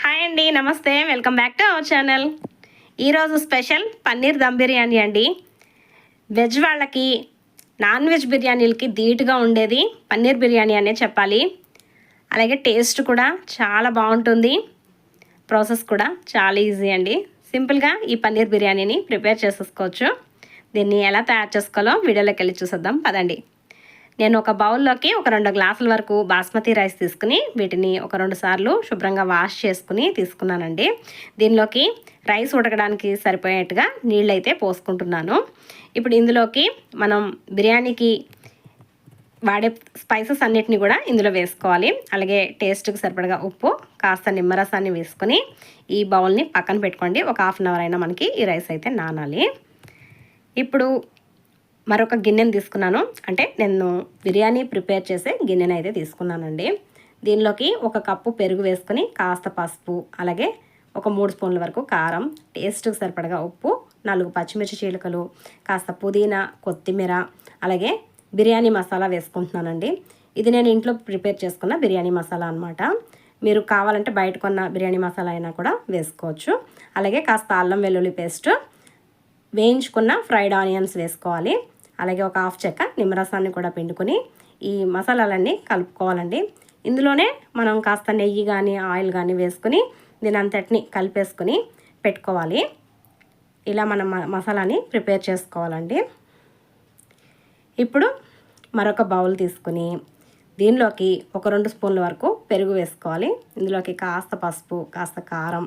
Hi అండి, నమస్తే. Welcome back to our channel. ఈరోజు స్పెషల్ పన్నీర్ దమ్ బిర్యానీ అండి. వెజ్ వాళ్ళకి నాన్ వెజ్ బిర్యానీలకి ధీటుగా ఉండేది పన్నీర్ బిర్యానీ అనే చెప్పాలి. అలాగే టేస్ట్ కూడా చాలా బాగుంటుంది. ప్రాసెస్ కూడా చాలా ఈజీ అండి. సింపుల్గా ఈ పన్నీర్ బిర్యానీని ప్రిపేర్ చేసేసుకోవచ్చు. దీన్ని ఎలా తయారు చేసుకోవాలో వీడియోలోకి వెళ్ళి చూసేద్దాం పదండి. నేను ఒక బౌల్లోకి ఒక 2 గ్లాసుల వరకు బాస్మతి రైస్ తీసుకుని వీటిని ఒక 2 సార్లు శుభ్రంగా వాష్ చేసుకుని తీసుకున్నానండి. దీనిలోకి రైస్ ఉడకడానికి సరిపోయేట్టుగా నీళ్ళైతే పోసుకుంటున్నాను. ఇప్పుడు ఇందులోకి మనం బిర్యానీకి వాడే స్పైసెస్ అన్నిటిని కూడా ఇందులో వేసుకోవాలి. అలాగే టేస్ట్కి సరిపడగా ఉప్పు, కాస్త నిమ్మరసాన్ని వేసుకొని ఈ బౌల్ని పక్కన పెట్టుకోండి. ఒక హాఫ్ అన్ అవర్ అయినా మనకి ఈ రైస్ అయితే నానాలి. ఇప్పుడు మరొక గిన్నెను తీసుకున్నాను. అంటే నేను బిర్యానీ ప్రిపేర్ చేసే గిన్నెను అయితే తీసుకున్నానండి. దీనిలోకి 1 కప్పు పెరుగు వేసుకొని కాస్త పసుపు, అలాగే ఒక 3 స్పూన్ల వరకు కారం, టేస్ట్కి సరిపడగా ఉప్పు, 4 పచ్చిమిర్చి చీలికలు, కాస్త పుదీనా, కొత్తిమీర, అలాగే బిర్యానీ మసాలా వేసుకుంటున్నానండి. ఇది నేను ఇంట్లో ప్రిపేర్ చేసుకున్న బిర్యానీ మసాలా అనమాట. మీరు కావాలంటే బయట కొన్న బిర్యానీ మసాలా అయినా కూడా వేసుకోవచ్చు. అలాగే కాస్త అల్లం వెల్లుల్లి పేస్ట్, వేయించుకున్న ఫ్రైడ్ ఆనియన్స్ వేసుకోవాలి. అలాగే ఒక హాఫ్ చెక్క నిమ్మరసాన్ని కూడా పిండుకొని ఈ మసాలాలన్నీ కలుపుకోవాలండి. ఇందులోనే మనం కాస్త నెయ్యి కానీ ఆయిల్ కానీ వేసుకొని దీని అంతటిని కలిపేసుకొని పెట్టుకోవాలి. ఇలా మనం మసాలాని ప్రిపేర్ చేసుకోవాలండి. ఇప్పుడు మరొక బౌల్ తీసుకుని దీనిలోకి ఒక 2 స్పూన్ల వరకు పెరుగు వేసుకోవాలి. ఇందులోకి కాస్త పసుపు, కాస్త కారం,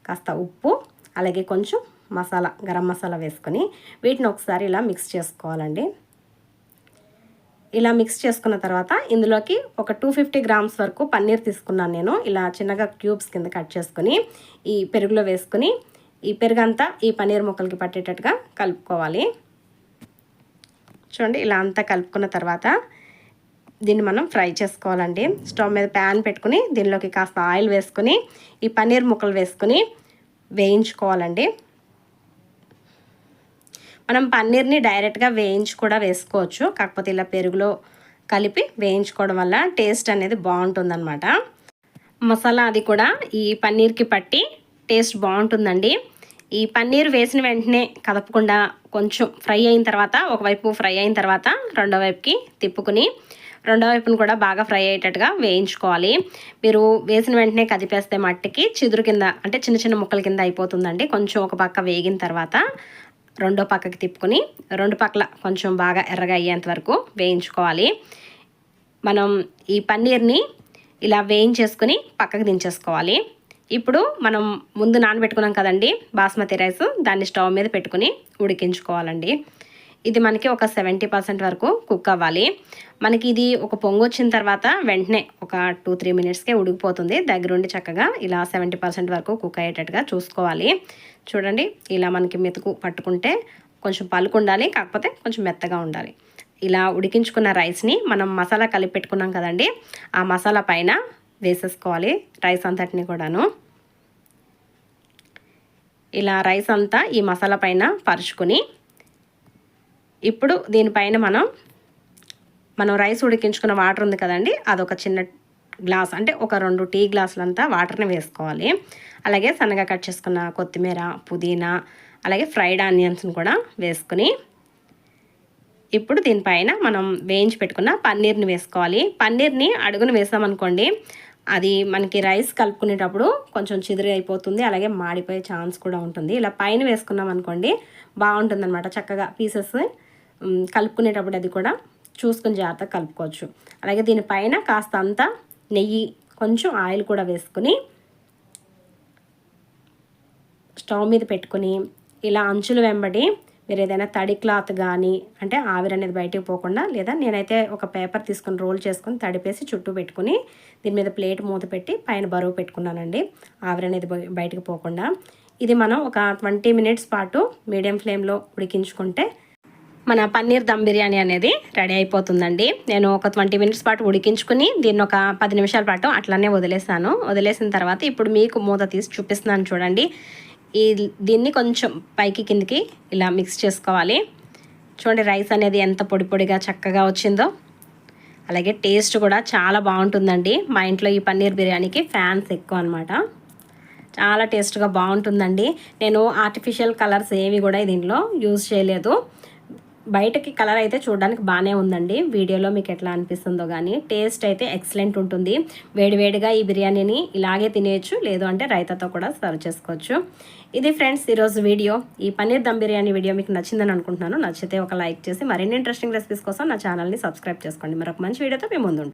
కాస్త ఉప్పు, అలాగే కొంచెం మసాలా, గరం మసాలా వేసుకొని వీటిని ఒకసారి ఇలా మిక్స్ చేసుకోవాలండి. ఇలా మిక్స్ చేసుకున్న తర్వాత ఇందులోకి ఒక 250 గ్రామ్స్ వరకు పన్నీర్ తీసుకున్నాను నేను. ఇలా చిన్నగా క్యూబ్స్ కింద కట్ చేసుకొని ఈ పెరుగులో వేసుకొని ఈ పెరుగంతా ఈ పన్నీర్ ముక్కలకి పట్టేటట్టుగా కలుపుకోవాలి. చూడండి, ఇలా అంతా కలుపుకున్న తర్వాత దీన్ని మనం ఫ్రై చేసుకోవాలండి. స్టవ్ మీద ప్యాన్ పెట్టుకుని దీనిలోకి కాస్త ఆయిల్ వేసుకొని ఈ పన్నీర్ ముక్కలు వేసుకొని వేయించుకోవాలండి. మనం పన్నీర్ని డైరెక్ట్గా వేయించి కూడా వేసుకోవచ్చు. కాకపోతే ఇలా పెరుగులో కలిపి వేయించుకోవడం వల్ల టేస్ట్ అనేది బాగుంటుందన్నమాట. మసాలా అది కూడా ఈ పన్నీర్కి పట్టి టేస్ట్ బాగుంటుందండి. ఈ పన్నీర్ వేసిన వెంటనే కదపకుండా కొంచెం ఫ్రై అయిన తర్వాత, ఒకవైపు ఫ్రై అయిన తర్వాత రెండో వైపుకి తిప్పుకుని రెండో వైపును కూడా బాగా ఫ్రై అయ్యేటట్టుగా వేయించుకోవాలి. మీరు వేసిన వెంటనే కదిపేస్తే మట్టికి చిదురు కింద, అంటే చిన్న చిన్న ముక్కల కింద అయిపోతుందండి. కొంచెం ఒక పక్క వేగిన తర్వాత రెండో పక్కకి తిప్పుకొని 2 పక్కల కొంచెం బాగా ఎర్రగా అయ్యేంత వరకు వేయించుకోవాలి. మనం ఈ పన్నీర్ని ఇలా వేయించేసుకొని పక్కకు దించేసుకోవాలి. ఇప్పుడు మనం ముందు నానబెట్టుకున్నాం కదండి బాస్మతి రైస్, దాన్ని స్టవ్ మీద పెట్టుకుని ఉడికించుకోవాలండి. ఇది మనకి ఒక 70% వరకు కుక్ అవ్వాలి. మనకి ఇది ఒక పొంగు వచ్చిన తర్వాత వెంటనే ఒక 2-3 మినిట్స్కే ఉడికిపోతుంది. దగ్గరుండి చక్కగా ఇలా 70% వరకు కుక్ అయ్యేటట్టుగా చూసుకోవాలి. చూడండి, ఇలా మనకి మెతుకు పట్టుకుంటే కొంచెం పలుకు ఉండాలి, కాకపోతే కొంచెం మెత్తగా ఉండాలి. ఇలా ఉడికించుకున్న రైస్ని మనం మసాలా కలిపి పెట్టుకున్నాం కదండి, ఆ మసాలా పైన వేసేసుకోవాలి రైస్ అంతటిని కూడాను. ఇలా రైస్ అంతా ఈ మసాలా పైన పరుచుకొని ఇప్పుడు దీనిపైన మనం రైస్ ఉడికించుకున్న వాటర్ ఉంది కదండి, అదొక చిన్న గ్లాస్, అంటే ఒక 2 టీ గ్లాసులంతా వాటర్ని వేసుకోవాలి. అలాగే సన్నగా కట్ చేసుకున్న కొత్తిమీర, పుదీనా, అలాగే ఫ్రైడ్ ఆనియన్స్ని కూడా వేసుకుని ఇప్పుడు దీనిపైన మనం వేయించి పెట్టుకున్న పన్నీర్ని వేసుకోవాలి. పన్నీర్ని అడుగున వేసామనుకోండి, అది మనకి రైస్ కలుపుకునేటప్పుడు కొంచెం చిదిరి అయిపోతుంది, అలాగే మాడిపోయే ఛాన్స్ కూడా ఉంటుంది. ఇలా పైన వేసుకున్నాం అనుకోండి బాగుంటుందన్నమాట. చక్కగా పీసెస్ కలుపుకునేటప్పుడు అది కూడా చూసుకుని జాగ్రత్తగా కలుపుకోవచ్చు. అలాగే దీనిపైన కాస్త అంతా నెయ్యి, కొంచెం ఆయిల్ కూడా వేసుకుని స్టవ్ మీద పెట్టుకుని ఇలా అంచులు వెంబడి మీరు ఏదైనా తడి క్లాత్ కానీ, అంటే ఆవిరి అనేది బయటకు పోకుండా, లేదా నేనైతే ఒక పేపర్ తీసుకుని రోల్ చేసుకుని తడిపేసి చుట్టూ పెట్టుకుని దీని మీద ప్లేట్ మూత పెట్టి పైన బరువు పెట్టుకున్నానండి, ఆవిరి అనేది బయటకు పోకుండా. ఇది మనం ఒక 20 మినిట్స్ పాటు మీడియం ఫ్లేమ్లో ఉడికించుకుంటే మన పన్నీర్ దమ్ బిర్యానీ అనేది రెడీ అయిపోతుందండి. నేను ఒక 20 మినిట్స్ పాటు ఉడికించుకుని దీన్ని ఒక 10 నిమిషాల పాటు అట్లానే వదిలేసాను. వదిలేసిన తర్వాత ఇప్పుడు మీకు మూత తీసి చూపిస్తున్నాను చూడండి. దీన్ని కొంచెం పైకి కిందికి ఇలా మిక్స్ చేసుకోవాలి. చూడండి, రైస్ అనేది ఎంత పొడి పొడిగా చక్కగా వచ్చిందో. అలాగే టేస్ట్ కూడా చాలా బాగుంటుందండి. మా ఇంట్లో ఈ పన్నీర్ బిర్యానీకి ఫ్యాన్స్ ఎక్కువ అనమాట. చాలా టేస్ట్గా బాగుంటుందండి. నేను ఆర్టిఫిషియల్ కలర్స్ ఏవి కూడా దీంట్లో యూజ్ చేయలేదు. బయటకి కలర్ అయితే చూడడానికి బాగానే ఉందండి. వీడియోలో మీకు ఎట్లా అనిపిస్తుందో కానీ టేస్ట్ అయితే ఎక్సలెంట్ ఉంటుంది. వేడివేడిగా ఈ బిర్యానీని ఇలాగే తినేయచ్చు, లేదు అంటే రైతాతో కూడా సర్వ్ చేసుకోవచ్చు. ఇది ఫ్రెండ్స్ ఈరోజు వీడియో. ఈ పన్నీర్ దమ్ బిర్యానీ వీడియో మీకు నచ్చిందని అనుకుంటున్నాను. నచ్చితే ఒక లైక్ చేసి మరిన్ని ఇంట్రెస్టింగ్ రెసిపీస్ కోసం నా ఛానల్ని సబ్స్క్రైబ్ చేసుకోండి. మరొక మంచి వీడియోతో మేము ముందు